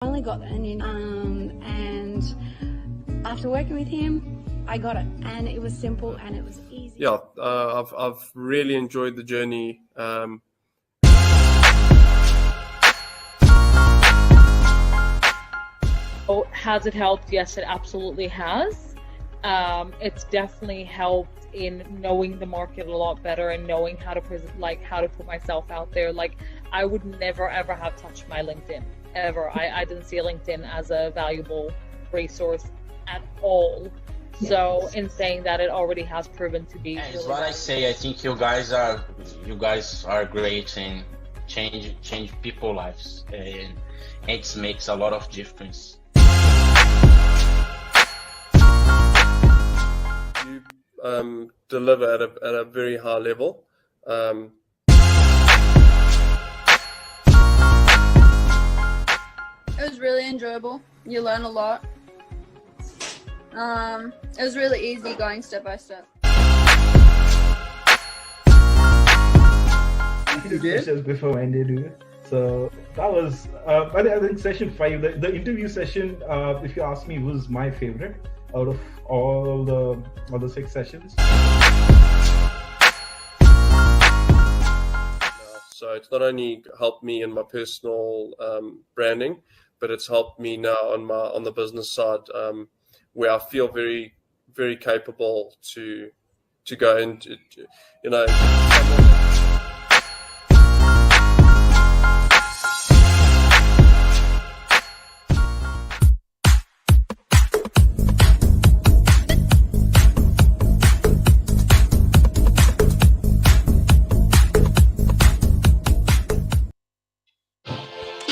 finally got an and after working with him, I got it, and it was simple and it was easy. Yeah, I've really enjoyed the journey. Oh, has it helped? Yes, it absolutely has. It's definitely helped in knowing the market a lot better and knowing how to how to put myself out there. Like, I would never ever have touched my LinkedIn ever. I didn't see LinkedIn as a valuable resource at all. So in saying that, it already has proven to be. It's what I say. I think you guys are great and change people's lives, and it makes a lot of difference. You deliver at a very high level. It was really enjoyable. You learn a lot. It was really easy going step by step. Questions before when they do. So that was I think session 5, the interview session, if you ask me, was my favorite out of all the 6 sessions. So it's not only helped me in my personal branding, but it's helped me now on the business side, where I feel very, very capable to go into, you know.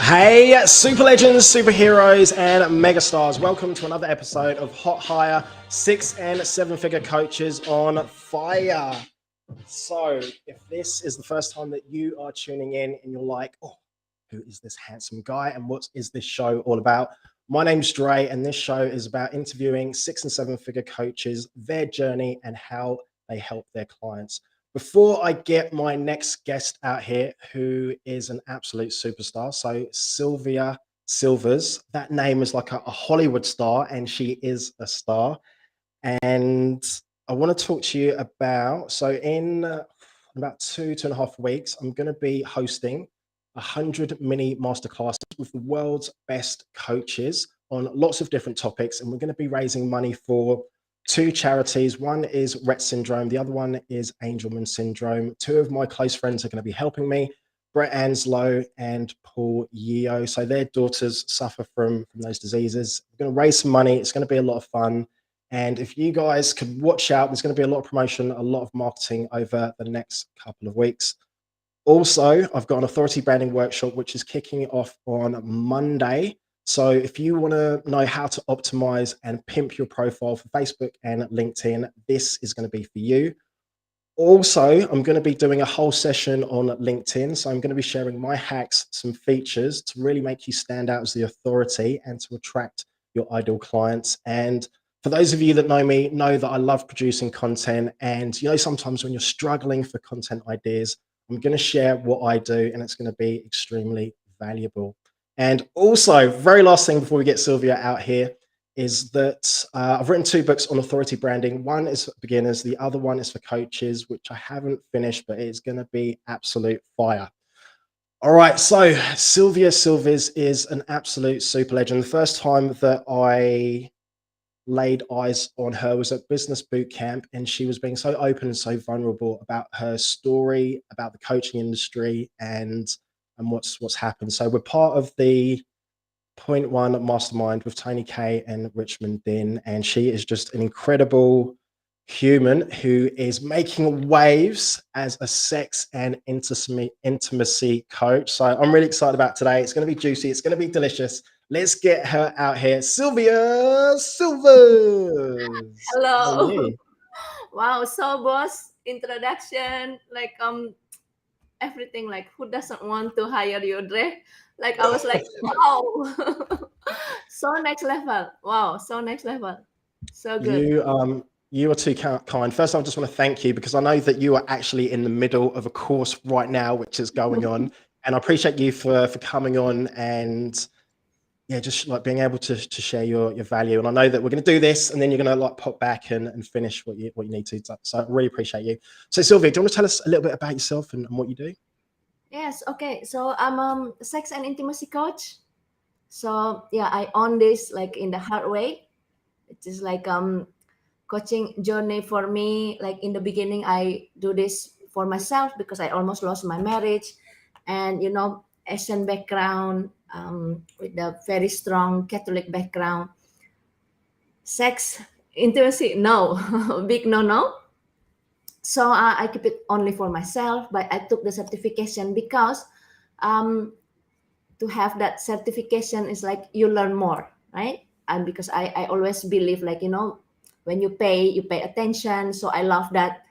Hey, super legends, superheroes, and megastars. Welcome to another episode of Hot Hire, 6 and 7 figure coaches on fire. So if this is the first time that you are tuning in and you're like, oh, who is this handsome guy and what is this show all about? My name's 𝘿𝙧𝙧𝙚, and this show is about interviewing 6 and 7 figure coaches, their journey and how they help their clients. Before I get my next guest out here, who is an absolute superstar, so Sylvia Silvers, that name is like a Hollywood star, and she is a star. And I want to talk to you about, so in about 2.5 weeks, I'm going to be hosting 100 mini masterclasses with the world's best coaches on lots of different topics, and we're going to be raising money for 2 charities. One is Rett syndrome. The other one is Angelman syndrome. 2 of my close friends are going to be helping me, 𝘿𝙖𝙧𝙧𝙚 and 𝘿𝙖𝙧𝙧𝙚. So their daughters suffer from those diseases. We're going to raise some money. It's going to be a lot of fun. And if you guys could watch out, there's going to be a lot of promotion, a lot of marketing over the next couple of weeks. Also, I've got an authority branding workshop, which is kicking off on Monday. So if you want to know how to optimize and pimp your profile for Facebook and LinkedIn, this is going to be for you. Also, I'm going to be doing a whole session on LinkedIn. So I'm going to be sharing my hacks, some features to really make you stand out as the authority and to attract your ideal clients. And for those of you that know me, know that I love producing content. And you know, sometimes when you're struggling for content ideas, I'm going to share what I do, and it's going to be extremely valuable. And also, very last thing before we get Sylvia out here is that I've written 2 books on authority branding. One is for beginners, the other one is for coaches, which I haven't finished, but it's going to be absolute fire. All right, so Sylvia Silvers is an absolute super legend. The first time that I laid eyes on her was at Business Boot Camp, and she was being so open and so vulnerable about her story, about the coaching industry, and what's happened. So we're part of the Point One Mastermind with Tony K and Richmond Din, and she is just an incredible human who is making waves as a sex and intimacy coach. So I'm really excited about today. It's going to be juicy. It's going to be delicious. Let's get her out here. Sylvia Silvers. Hello. Wow, so boss introduction, like everything, like who doesn't want to hire you, 𝘿𝙧𝙧𝙧𝙧? Like I was like, wow. So next level. Wow, so next level. So good. You are too kind. First, I just want to thank you because I know that you are actually in the middle of a course right now, which is going on. And I appreciate you for coming on and yeah, just like being able to share your value. And I know that we're going to do this, and then you're going to like pop back and finish what you need to. So I really appreciate you. So Sylvia, do you want to tell us a little bit about yourself and what you do? Yes. Okay. So I'm a sex and intimacy coach. So yeah, I own this like in the hard way. It is like coaching journey for me. Like in the beginning, I do this for myself because I almost lost my marriage, and you know, Asian background, with a very strong Catholic background. Sex, intimacy, no, big no. So I keep it only for myself, but I took the certification because to have that certification is like you learn more, right? And because I always believe like, you know, when you pay attention. So I love that,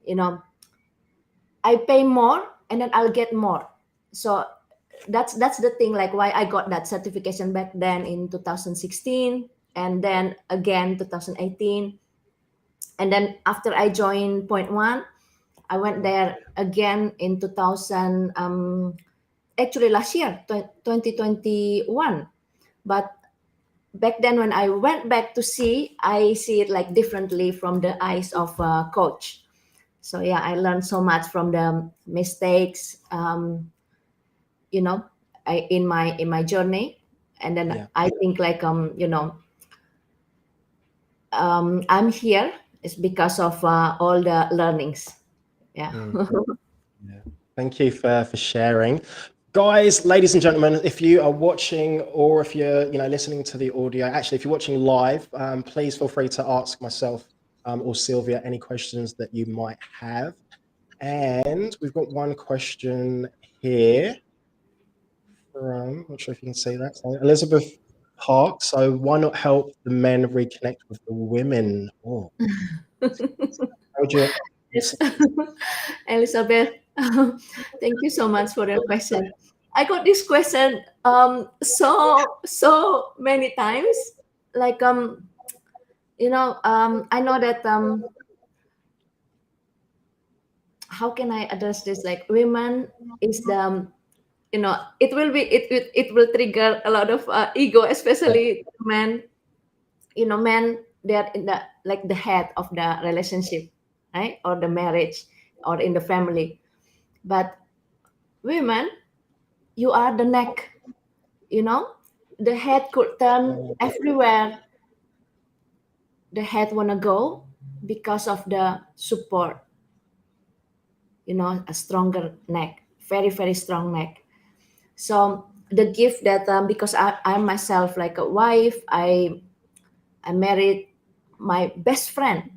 you know, I pay more and then I'll get more. So that's the thing, like why I got that certification back then in 2016 and then again 2018. And then after I joined Point One, I went there again in 2000, actually last year, 2021. But back then when I went back to see, I see it like differently from the eyes of a coach. So yeah, I learned so much from the mistakes, you know, in my journey. And then Yeah. I think like, you know, I'm here is because of all the learnings. Yeah. Yeah. Thank you for sharing. Guys, ladies and gentlemen, if you are watching or if you're listening to the audio, actually, if you're watching live, please feel free to ask myself or Sylvia any questions that you might have. And we've got one question here from, not sure if you can see that, so Elizabeth Park. So why not help the men reconnect with the women? Oh. How would you... Yes. Elizabeth, thank you so much for your question. I got this question so many times. Like you know, I know that how can I address this? Like women is the, you know, it will trigger a lot of ego, especially men. You know, men, they're in the like the head of the relationship, right, or the marriage or in the family. But women, you are the neck, you know, the head could turn everywhere the head wanna go because of the support, you know, a stronger neck, very very strong neck. So the gift that because I'm myself like a wife, I married my best friend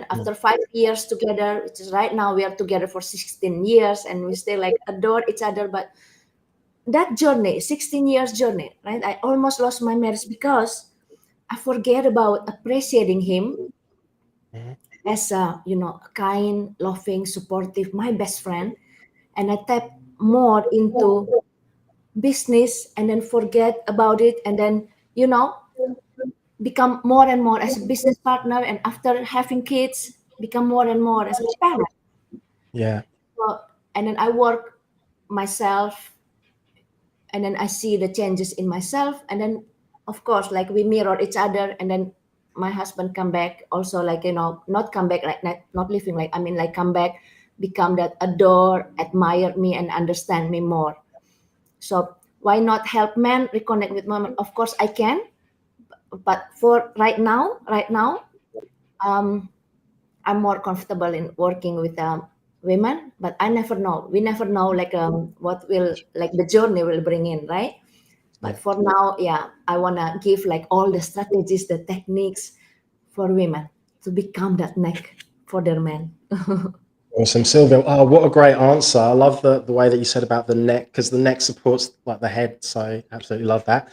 after 5 years together, which is right now we are together for 16 years and we still like adore each other. But that journey, 16 years journey, right, I almost lost my marriage because I forget about appreciating him as a, you know, kind, loving, supportive, my best friend. And I tap more into business and then forget about it, and then, you know, become more and more as a business partner, and after having kids become more and more as a parent. Yeah. So, and then I work myself, and then I see the changes in myself, and then of course like we mirror each other, and then my husband come back also, like, you know, not come back like not living like, I mean like come back, become that adore, admire me and understand me more. So why not help men reconnect with women? Of course I can, but for right now, I'm more comfortable in working with women. But I never know. We never know like what will like the journey will bring in, right? But for now, yeah, I wanna give like all the strategies, the techniques for women to become that neck for their men. Awesome, Sylvia. Oh, what a great answer. I love the way that you said about the neck, because the neck supports like the head. So absolutely love that.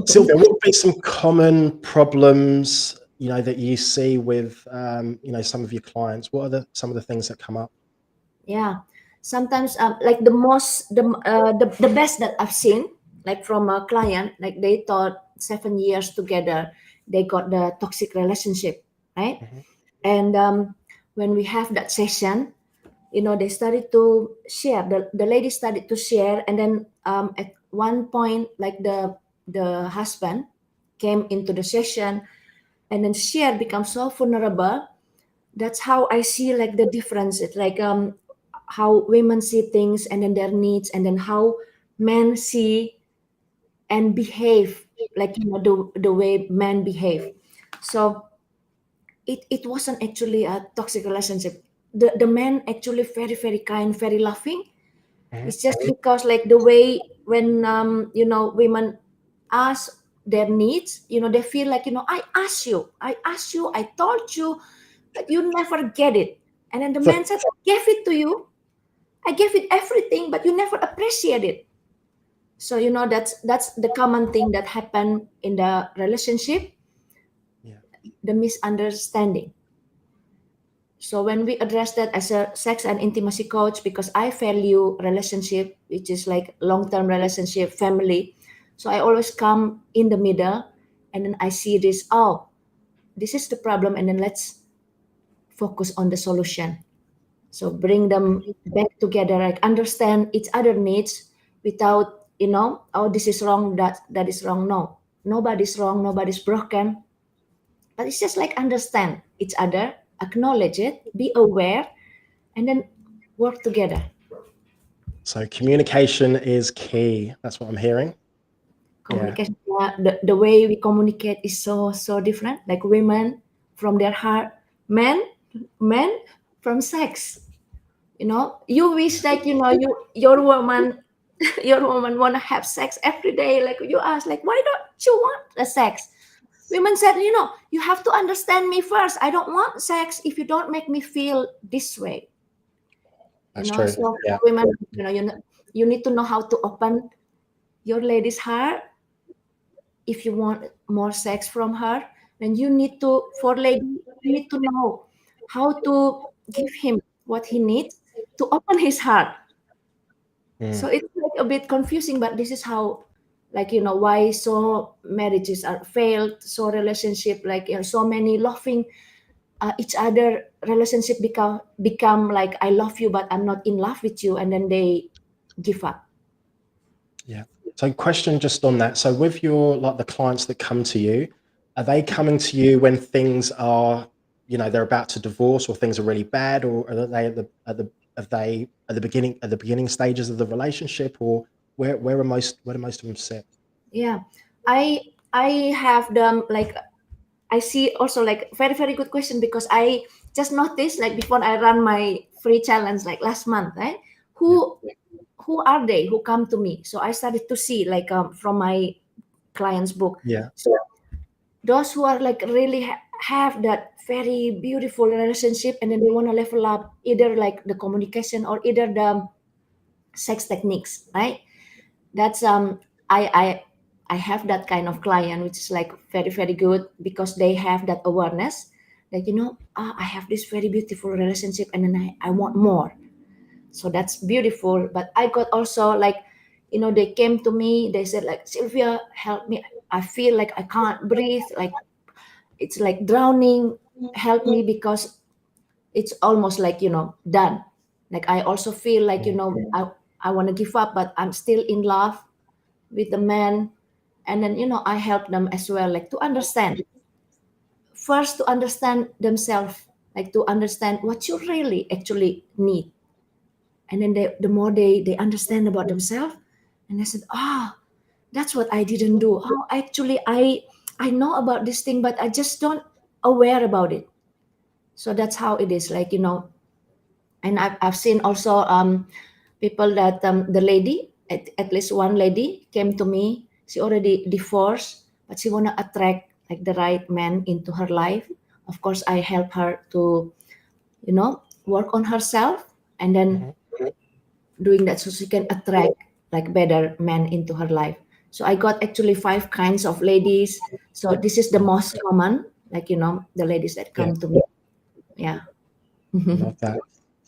Sylvia, what would be some common problems, you know, that you see with, you know, some of your clients? What are some of the things that come up? Yeah, sometimes like the best that I've seen, like from a client, like they thought 7 years together, they got the toxic relationship, right? And when we have that session, you know, they started to share, the lady started to share, and then at one point like the the husband came into the session and then share become so vulnerable. That's how I see like the difference. It's like how women see things and then their needs, and then how men see and behave, like the way men behave. So it wasn't actually a toxic relationship. The man actually very, very kind, very loving. It's just because like the way when women ask their needs, they feel like, I asked you, I told you, but you never get it. And then the man said, I gave it to you, I gave it everything, but you never appreciate it. So that's the common thing that happened in the relationship. The misunderstanding. So when we address that as a sex and intimacy coach, because I value relationship, which is like long-term relationship, family. So I always come in the middle, and then I see this, this is the problem, and then let's focus on the solution. So bring them back together, like understand each other needs without, this is wrong, that is wrong. No, nobody's wrong, nobody's broken. But it's just like understand each other, acknowledge it, be aware, and then work together. So communication is key. That's what I'm hearing. Communication, the way we communicate is so different. Like women from their heart, men from sex. You wish like your woman want to have sex every day. Like you ask, like, why don't you want the sex? Women said, you have to understand me first. I don't want sex if you don't make me feel this way. That's true. So women, you need to know how to open your lady's heart. If you want more sex from her, then you need to know how to give him what he needs to open his heart. So it's like a bit confusing, but this is how, like, why so marriages are failed, so relationship, like, so many loving each other relationship become like, I love you, but I'm not in love with you, and then they give up. Yeah. So question just on that. So with the clients that come to you, are they coming to you when things are, they're about to divorce, or things are really bad, or are they at the beginning stages of the relationship, or where do most of them sit? Yeah, I have them, like, I see also, like, very, very good question, because I just noticed, like, before I run my free challenge, like last month, right? Who are they who come to me? So I started to see, like, from my client's book. Yeah. So those who are like really have that very beautiful relationship, and then they want to level up either like the communication or either the sex techniques, right? That's I have that kind of client, which is like very, very good, because they have that awareness that, I have this very beautiful relationship, and then I want more. So that's beautiful. But I got also, like, they came to me, they said, like, Sylvia, help me. I feel like I can't breathe, like it's like drowning. Help me, because it's almost like, done. Like I also feel like, I want to give up, but I'm still in love with the man. And then, I help them as well, like to understand themselves, like to understand what you really actually need. And then the more they understand about themselves, and they said, that's what I didn't do. Actually, I know about this thing, but I just don't aware about it. So that's how it is, like, and I've seen also people that the lady, at least one lady came to me. She already divorced, but she want to attract like the right man into her life. Of course, I help her to, work on herself, and then doing that so she can attract like better men into her life. So I got actually 5 kinds of ladies. So this is the most common, like, the ladies that come to me. Yeah. Love that.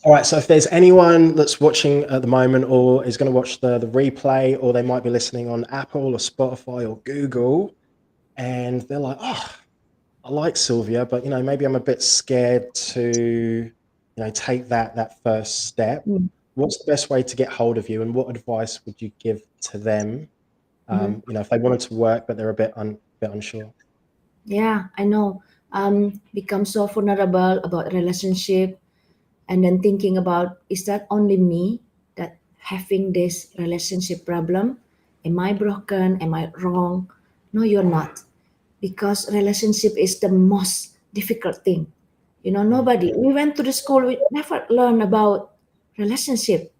All right. So if there's anyone that's watching at the moment, or is going to watch the replay, or they might be listening on Apple or Spotify or Google, and they're like, I like Sylvia, but, maybe I'm a bit scared to, take that first step. What's the best way to get hold of you, and what advice would you give to them You know, if they wanted to work, but they're a bit unsure. Yeah, I know. Become so vulnerable about relationship, and then thinking about, is that only me that having this relationship problem? Am I broken? Am I wrong? No, you're not, because relationship is the most difficult thing. You know, nobody. We went to the school. We never learn about relationship.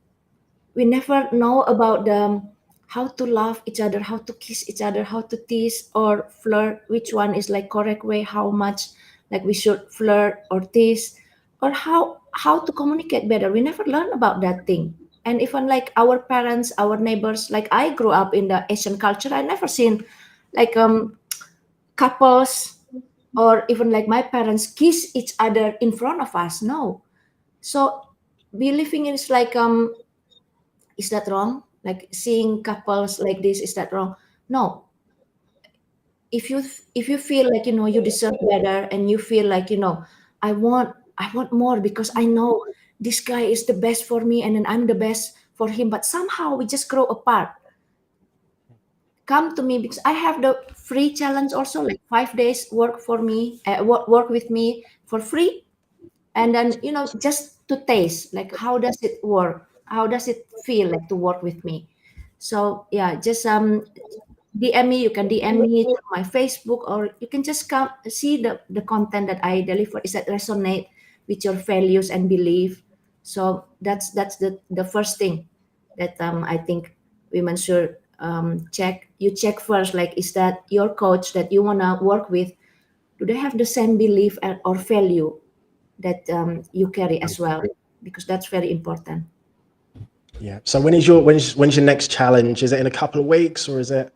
We never know about the how to love each other, how to kiss each other, how to tease or flirt, which one is like correct way, how much like we should flirt or tease, or how to communicate better. We never learn about that thing. And even like our parents, our neighbors, like I grew up in the Asian culture, I never seen like couples or even like my parents kiss each other in front of us. No. So believing is like is that wrong? Like seeing couples like this, is that wrong? No. If you feel like, you know, you deserve better, and you feel like, you know, I want more, because I know this guy is the best for me, and then I'm the best for him, but somehow we just grow apart. Come to me, because I have the free challenge also, like 5 days work for me, work with me for free, and then, you know, just to taste like how does it work, how does it feel like to work with me. So yeah, just DM me. You can DM me to my Facebook, or you can just come see the content that I deliver, is that resonate with your values and belief. So that's the first thing that I think women should check. You check first, like, is that your coach that you wanna work with, do they have the same belief or value that you carry as well, because that's very important. Yeah. So when's your next challenge? Is it in a couple of weeks, or is it?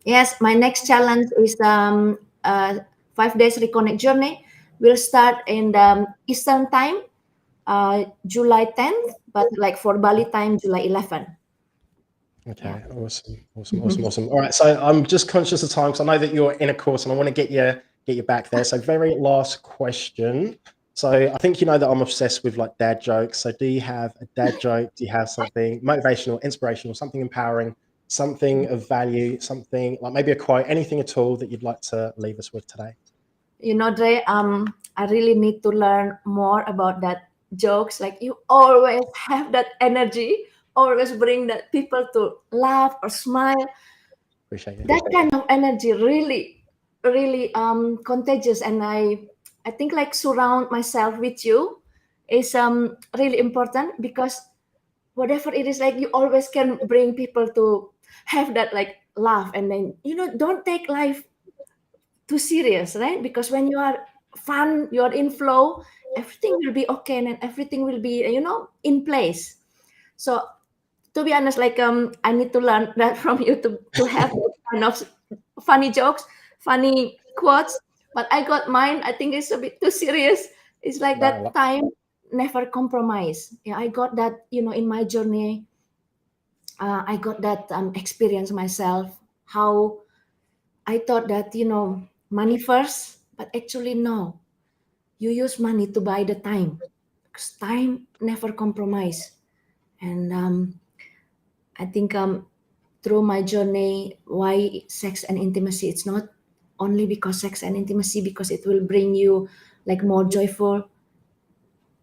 Yes, my next challenge is 5 days Reconnect journey. Will start in the Eastern time, July 10th, but like for Bali time, July 11th. Okay, awesome. All right, so I'm just conscious of time, because I know that you're in a course, and I want to get you back there. So very last question. So I think you know that I'm obsessed with like dad jokes. So do you have a dad joke? Do you have something motivational, inspirational, something empowering, something of value, something like maybe a quote, anything at all that you'd like to leave us with today? You know, Dre, I really need to learn more about that jokes. Like, you always have that energy, always bring that people to laugh or smile. Appreciate it. That kind of energy really contagious, and I think like surround myself with you is really important, because whatever it is, like, you always can bring people to have that like laugh, and then, you know, don't take life too serious, right? Because when you are fun, you're in flow, everything will be okay, and then everything will be, you know, in place. So to be honest, like I need to learn that from you to have kind of funny jokes, funny quotes. But I got mine. I think it's a bit too serious. It's like that time never compromise. Yeah, I got that, you know, in my journey. I got that experience myself. How I thought that, you know, money first, but actually no. You use money to buy the time, because time never compromise. And I think through my journey, why sex and intimacy, it's not only because sex and intimacy, because it will bring you like more joyful.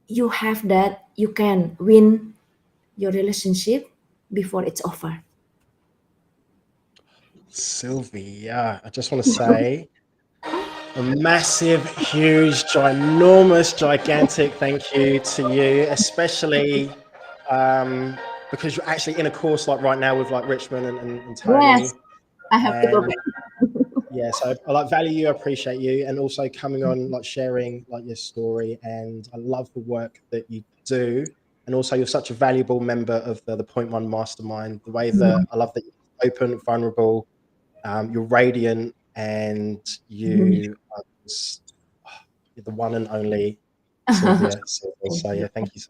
You have that, you can win your relationship before it's over. Sylvia, I just want to say a massive, huge, ginormous, gigantic thank you to you, especially because you're actually in a course like right now with like Richmond and Tony. Yes, I have to go back. Yeah, so I like value you, appreciate you, and also coming on, like sharing like your story, and I love the work that you do, and also you're such a valuable member of the Point One Mastermind. The way that I love that you're open, vulnerable, you're radiant, and you are just, you're the one and only Sylvia. So yeah, thank you so